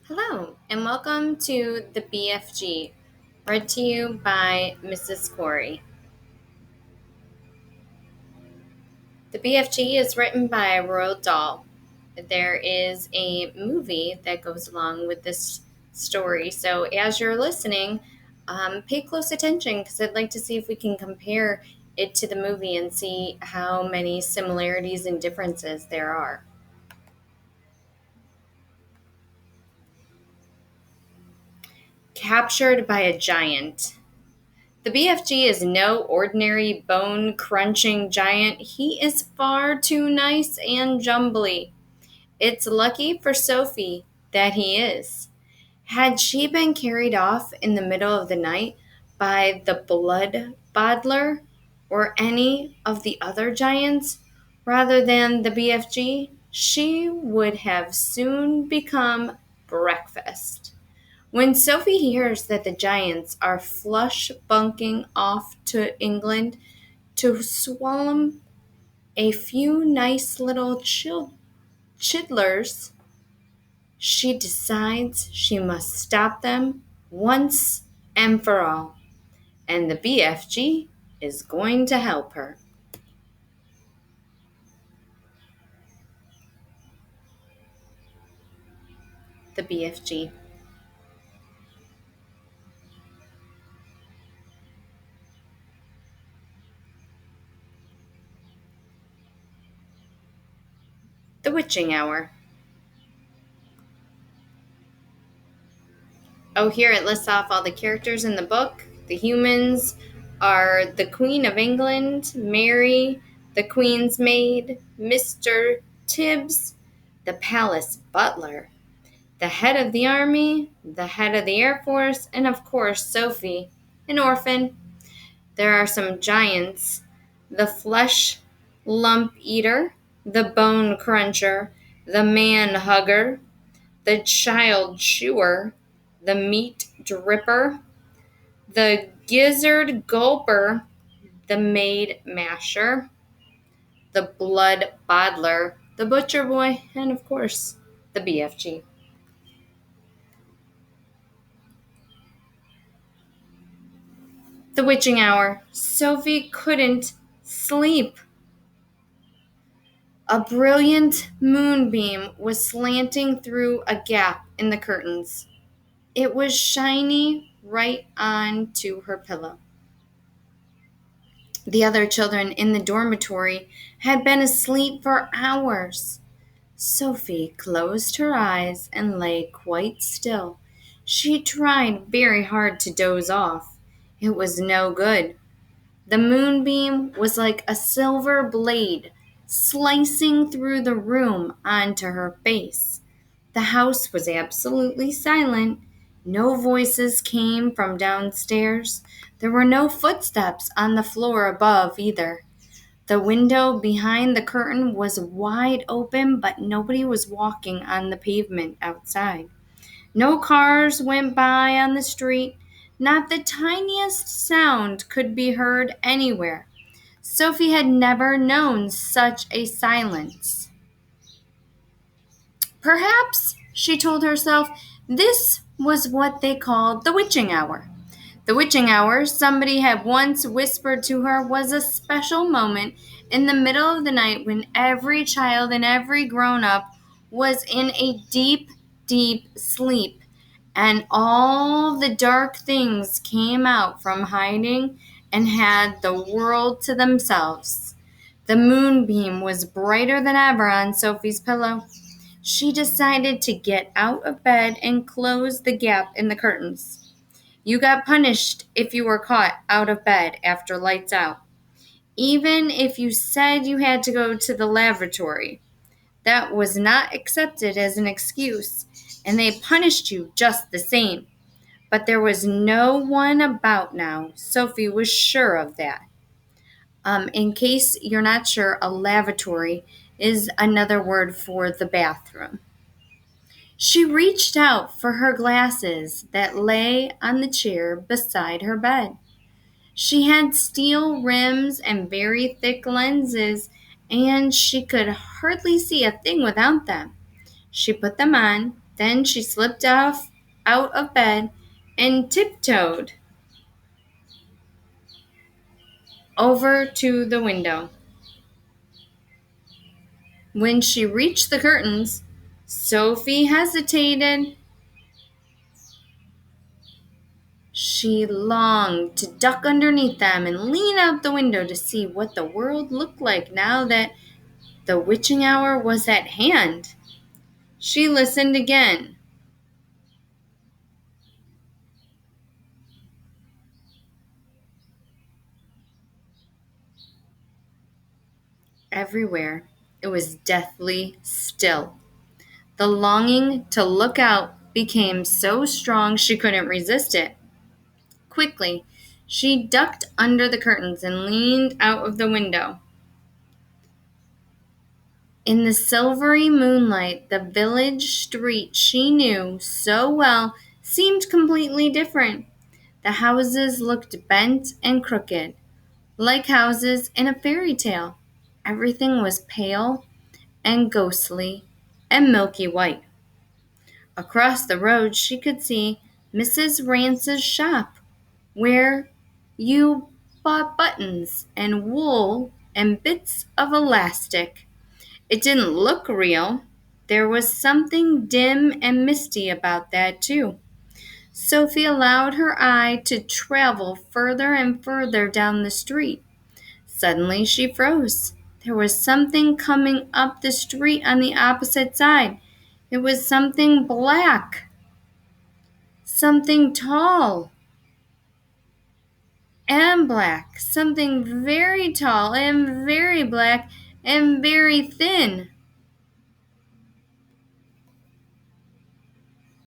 Hello, and welcome to the BFG, read to you by Mrs. Corey. The BFG is written by Roald Dahl. There is a movie that goes along with this story, so as you're listening, pay close attention because I'd like to see if we can compare it to the movie and see how many similarities and differences there are. Captured by a giant. The BFG is no ordinary bone crunching giant. He is far too nice and jumbly. It's lucky for Sophie that he is. Had she been carried off in the middle of the night by the blood bottler or any of the other giants rather than the BFG, she would have soon become breakfast. When Sophie hears that the Giants are flush bunking off to England to swallow a few nice little chidlers, she decides she must stop them once and for all, and the BFG is going to help her. The BFG. The Witching Hour. Oh, here it lists off all the characters in the book. The humans are the Queen of England, Mary, the Queen's maid, Mr. Tibbs, the palace butler, the head of the army, the head of the Air Force, and of course, Sophie, an orphan. There are some giants: the flesh lump eater, the bone cruncher, the man hugger, the child chewer, the meat dripper, the gizzard gulper, the maid masher, the blood bottler, the butcher boy, and of course, the BFG. The witching hour. Sophie couldn't sleep. A brilliant moonbeam was slanting through a gap in the curtains. It was shining right on to her pillow. The other children in the dormitory had been asleep for hours. Sophie closed her eyes and lay quite still. She tried very hard to doze off. It was no good. The moonbeam was like a silver blade slicing through the room onto her face. The house was absolutely silent. No voices came from downstairs. There were no footsteps on the floor above either. The window behind the curtain was wide open, but nobody was walking on the pavement outside. No cars went by on the street. Not the tiniest sound could be heard anywhere. Sophie had never known such a silence. Perhaps, she told herself, this was what they called the witching hour. The witching hour, somebody had once whispered to her, was a special moment in the middle of the night when every child and every grown up was in a deep, deep sleep, and all the dark things came out from hiding and had the world to themselves. The moonbeam was brighter than ever on Sophie's pillow. She decided to get out of bed and close the gap in the curtains. You got punished if you were caught out of bed after lights out. Even if you said you had to go to the lavatory, that was not accepted as an excuse, and they punished you just the same. But there was no one about now. Sophie was sure of that. In case you're not sure, a lavatory is another word for the bathroom. She reached out for her glasses that lay on the chair beside her bed. She had steel rims and very thick lenses, and she could hardly see a thing without them. She put them on, Then she slipped off out of bed and tiptoed over to the window. When she reached the curtains, Sophie hesitated. She longed to duck underneath them and lean out the window to see what the world looked like now that the witching hour was at hand. She listened again. Everywhere, it was deathly still. The longing to look out became so strong she couldn't resist it. Quickly, she ducked under the curtains and leaned out of the window. In the silvery moonlight, the village street she knew so well seemed completely different. The houses looked bent and crooked, like houses in a fairy tale. Everything was pale and ghostly and milky white. Across the road, she could see Mrs. Rance's shop, where you bought buttons and wool and bits of elastic. It didn't look real. There was something dim and misty about that, too. Sophie allowed her eye to travel further and further down the street. Suddenly she froze. There was something coming up the street on the opposite side. It was something black, something tall and black, something very tall and very black and very thin.